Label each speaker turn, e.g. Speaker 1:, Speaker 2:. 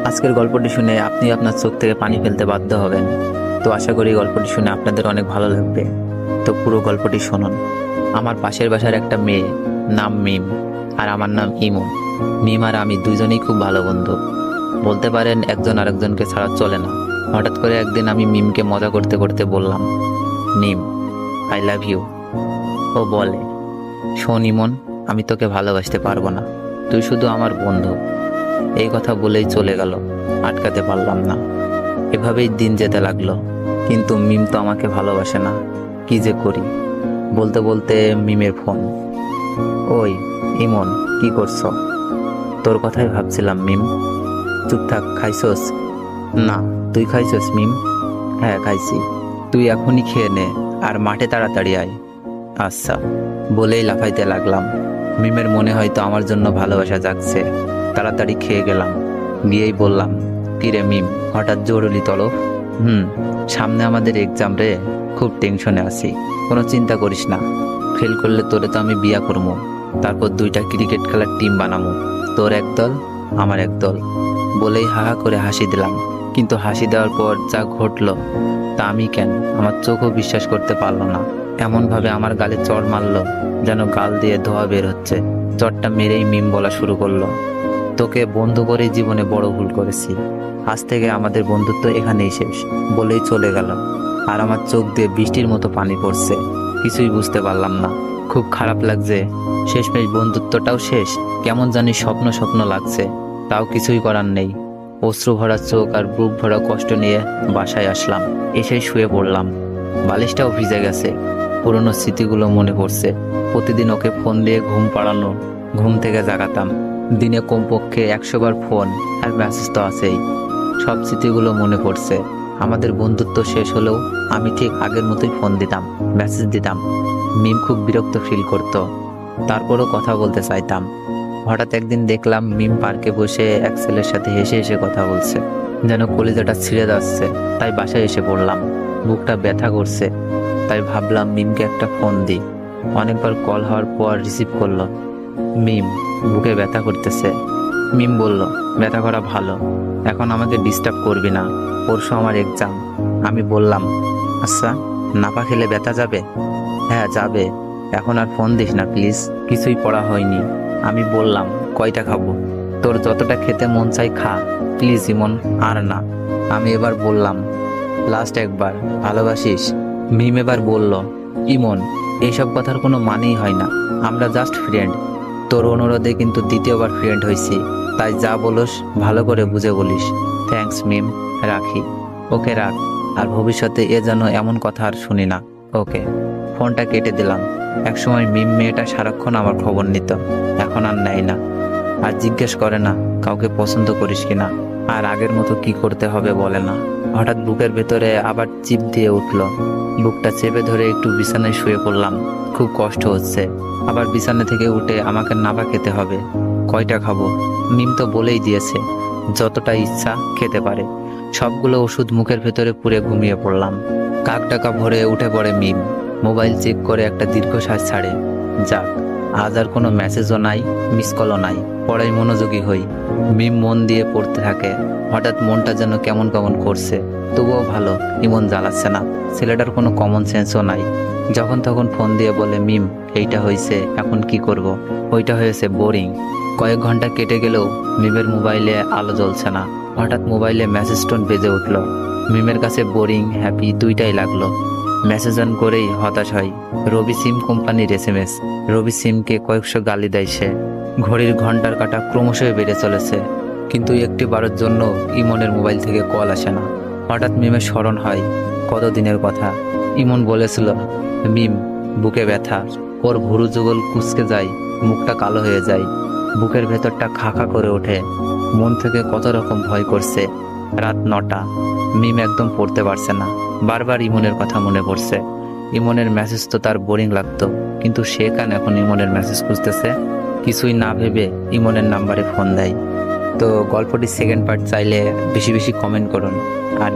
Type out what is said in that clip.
Speaker 1: আজকের গল্পটি শুনে আপনি আপনার চোখ থেকে পানি ফেলতে বাধ্য হবেন। তো আশা করি গল্পটি শুনে আপনাদের অনেক ভালো লাগবে। তো পুরো গল্পটি শুনুন। আমার পাশের বাসার একটা মেয়ে, নাম মিম, আর আমার নাম ইমু। মিম আর আমি দুইজনেই খুব ভালো বন্ধু, বলতে পারেন একজন আরেকজনকে ছাড়া চলে না। হঠাৎ করে একদিন আমি মিমকে মজা করতে করতে বললাম, মিম, আই লাভ ইউ। ও বলে, শোন ইমন, আমি তোকে ভালোবাসতে পারবো না, তুই শুধু আমার বন্ধু। এই কথা বলেই চলে গেল, আটকাতে পারলাম না। এভাবেই দিন যেতে লাগলো, কিন্তু মিম তো আমাকে ভালোবাসে না। কি যে করি। বলতে বলতে মিমের ফোন। ওই ইমন, কি করছো? তোর কথাই ভাবছিলাম মিম। চুপ থাক, খাইছস? না, তুই খাইছস মিম? হ্যাঁ খাইছি। তুই এখনই খেয়ে নে, আর মাঠে তাড়াতাড়ি আয়। আচ্ছা, বলেই লাফাইতে লাগলাম। মিমের মনে হয়তো আমার জন্য ভালোবাসা জাগছে। তাড়াতাড়ি খেয়ে গেলাম, গিয়েই বললাম, কিরে মিম, হঠাৎ জরুরি তলব? সামনে আমাদের এক্সাম রে, খুব টেনশনে আছি। কোনো চিন্তা করিস না, ফেল করলে তোরে তো আমি বিয়া করবো, তারপর 2টা ক্রিকেট খেলার টিম বানাবো, তোর এক দল আমার এক দল। বলেই হাহা করে হাসি দিলাম। কিন্তু হাসি দেওয়ার পর যা ঘটলো তা আমি কেন আমার চোখও বিশ্বাস করতে পারলো না। এমনভাবে আমার গালে চড় মারলো যেন গাল দিয়ে ধোয়া বের হচ্ছে। চড়টা মেরেই মিম বলা শুরু করলো, তোকে বন্ধু করে জীবনে বড় ভুল করেছি, আজ থেকে আমাদের বন্ধুত্ব এখানেই শেষ। বলেই চলে গেল। আর আমার চোখ দিয়ে বৃষ্টির মতো পানি পড়ছে। কিছুই বুঝতে পারলাম না, খুব খারাপ লাগছে। শেষমেশ বন্ধুত্বটাও শেষ। কেমন জানি স্বপ্ন স্বপ্ন লাগছে, তাও কিছুই করার নেই। অশ্রু ভরা চোখ আর বুক ভরা কষ্ট নিয়ে বাসায় আসলাম। এসেই শুয়ে পড়লাম। বালিশটাও ভিজে গেছে। পুরনো স্মৃতিগুলো মনে পড়ছে। প্রতিদিন ওকে ফোন দিয়ে ঘুম পাড়ানো, ঘুম থেকে জাগাতাম। দিনে কমপক্ষে 100 বার ফোন আর মেসেজ তো আছেই। সব স্মৃতিগুলো মনে পড়ছে। আমাদের বন্ধুত্ব শেষ হলেও আমি ঠিক আগের মতোই ফোন দিতাম, মেসেজ দিতাম। মিম খুব বিরক্ত ফিল করত, তারপরও কথা বলতে চাইতাম। হঠাৎ একদিন দেখলাম মিম পার্কে বসে এক ছেলের সাথে হেসে হেসে কথা বলছে, যেন কলিজাটা ছিঁড়ে যাচ্ছে। তাই বাসায় এসে পড়লাম। বুকটা ব্যথা করছে, তাই ভাবলাম মিমকে একটা ফোন দিই। অনেকবার কল হওয়ার পর রিসিভ করলো। মিম, বুকে ব্যথা করতেছে। মিম বলল, ব্যথা করা ভালো, এখন আমাকে ডিস্টার্ব করবি না, পরশু আমার এক্সাম। আমি বললাম, আচ্ছা, নাপা খেলে ব্যথা যাবে? হ্যাঁ যাবে, এখন আর ফোন দিস না প্লিজ, কিছুই পড়া হয়নি। আমি বললাম, কয়টা খাবো? তোর যতটা খেতে মন চাই খা, প্লিজ ইমন, আর না। আমি এবার বললাম, লাস্ট একবার, ভালোবাসিস? মিম এবার বলল, ইমন, এইসব কথার কোনো মানেই হয় না, আমরা জাস্ট ফ্রেন্ড। তোর অনুরোধে কিন্তু দ্বিতীয়বার ফ্রেন্ড হয়েছি, তাই যা বলোস ভালো করে বুঝে বলিস। থ্যাঙ্কস মিম, রাখি। ওকে রাখ, আর ভবিষ্যতে এ যেন এমন কথা আর শুনি না। ওকে। ফোনটা কেটে দিলাম। একসময় মিম মেয়েটা সারাক্ষণ আমার খবর নিত, এখন আর নেয় না। আর জিজ্ঞেস করে না কাউকে পছন্দ করিস কিনা, আর আগের মতো কি করতে হবে বলে না। হঠাৎ বুকের ভেতরে আবার চিপ দিয়ে উঠলো। বুকটা চেপে ধরে একটু বিছানায় শুয়ে পড়লাম। খুব কষ্ট হচ্ছে। আবার বিছানা থেকে উঠে আমাকে নাবা খেতে হবে। কয়টা খাবো? মিম তো বলেই দিয়েছে যতটা ইচ্ছা খেতে পারে। সবগুলো ওষুধ মুখের ভেতরে পুরে ঘুমিয়ে পড়লাম। কাক ডাকা ভরে উঠে পড়ে মিম। মোবাইল চেক করে একটা দীর্ঘশ্বাস ছাড়ে। যাক, আজ আর কোনো মেসেজও নাই, মিস কলও নাই। পড়াই মনোযোগী হই। মিম মন দিয়ে পড়তে থাকে। হঠাৎ মনটা যেন কেমন কেমন করছে। তবুও ভালো, ইমন জ্বালাচ্ছে না। ছেলেটার কোনো কমন সেন্সও নাই। যখন তখন ফোন দিয়ে বলে, মিম, এইটা হয়েছে, এখন কি করব? ওইটা হয়েছে, বোরিং। কয়েক ঘন্টা কেটে গেলেও মিমের মোবাইলে আলো জ্বলছে না। হঠাৎ মোবাইলে মেসেজ টোন বেজে উঠল। মিমের কাছে বোরিং হ্যাপি দুইটাই লাগলো। মেসেজ অন করেই হতাশ হয়। রবি সিম কোম্পানির SMS। রবি সিমকে কয়েকশো গালি দেয় সে। ঘড়ির ঘন্টার কাঁটা ক্রমশই বেড়ে চলেছে, কিন্তু একটি বারের জন্য ইমনের মোবাইল থেকে কল আসে না। হঠাৎ মিমের স্মরণ হয় কতদিনের কথা। ইমন বলেছিল, মিম, বুকে ব্যথা। ওর ভুরু যুগল কুঁচকে যায়, মুখটা কালো হয়ে যায়, বুকের ভেতরটা খা খা করে ওঠে। মন থেকে কত রকম ভয় করছে। রাত 9টা। মিম একদম পড়তে পারছে না। বারবার ইমনের কথা মনে পড়ছে। ইমনের মেসেজ তো তার বোরিং লাগতো, কিন্তু সে কেন এখন ইমনের মেসেজ খুঁজতেছে? কিছুই না ভেবে ইমনের নাম্বারে ফোন দেয়। তো গল্পটির সেকেন্ড পার্ট চাইলে বেশি বেশি কমেন্ট করুন। আর